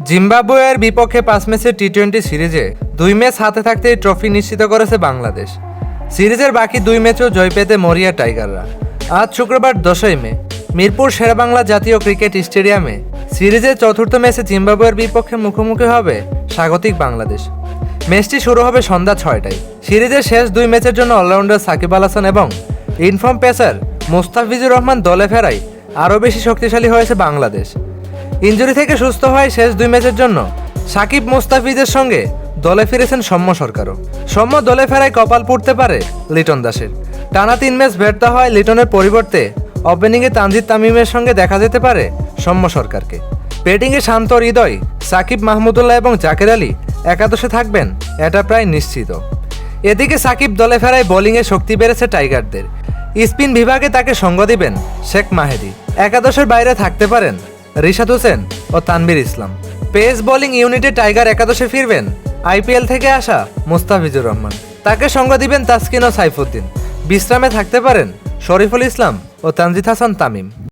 জিম্বাবুয়ের বিপক্ষে 5 ম্যাচের টি-20 সিরিজে 2 ম্যাচ হাতে থাকতেই ট্রফি নিশ্চিত করেছে বাংলাদেশ। সিরিজের বাকি 2 ম্যাচেও জয় পেতে মরিয়া টাইগাররা। আজ শুক্রবার 10ই মে মিরপুর শেরেবাংলা জাতীয় ক্রিকেট স্টেডিয়ামে সিরিজের চতুর্থ ম্যাচে জিম্বাবুয়ের বিপক্ষে মুখোমুখি হবে স্বাগতিক বাংলাদেশ। ম্যাচটি শুরু হবে সন্ধ্যা 6টায়। সিরিজের শেষ 2 ম্যাচের জন্য অলরাউন্ডার সাকিব আল হাসান এবং ইনফর্ম পেসার মুস্তাফিজুর রহমান দলে ফেরায় আরও বেশি শক্তিশালী হয়েছে বাংলাদেশ। ইনজুরি থেকে সুস্থ হয়ে শেষ 2 ম্যাচের জন্য সাকিব মুস্তাফিজের সঙ্গে দলে ফিরেছেন সৌম্য সরকারও। সৌম্য দলে ফেরায় কপাল পুড়তে পারে লিটন দাসের। টানা 3 ম্যাচ ব্যর্থ হয় লিটনের পরিবর্তে ওপেনিংয়ে তানজিদ তামিমের সঙ্গে দেখা যেতে পারে সৌম্য সরকারকে। ব্যাটিংয়ে শান্ত হৃদয় সাকিব মাহমুদুল্লাহ এবং জাকের আলী একাদশে থাকবেন এটা প্রায় নিশ্চিত। এদিকে সাকিব দলে ফেরায় বোলিংয়ে শক্তি বেড়েছে টাইগারদের। স্পিন বিভাগে তাকে সঙ্গ দিবেন শেখ মাহেদী। একাদশের বাইরে থাকতে পারেন রিশাদ হোসেন ও তানভীর ইসলাম। পেস বোলিং ইউনিটে টাইগার একাদশে ফিরবেন আইপিএল থেকে আসা মুস্তাফিজুর রহমান। তাকে সঙ্গ দিবেন তাসকিন ও সাইফুদ্দিন। বিশ্রামে থাকতে পারেন শরীফুল ইসলাম ও তানজিদ হাসান তামিম।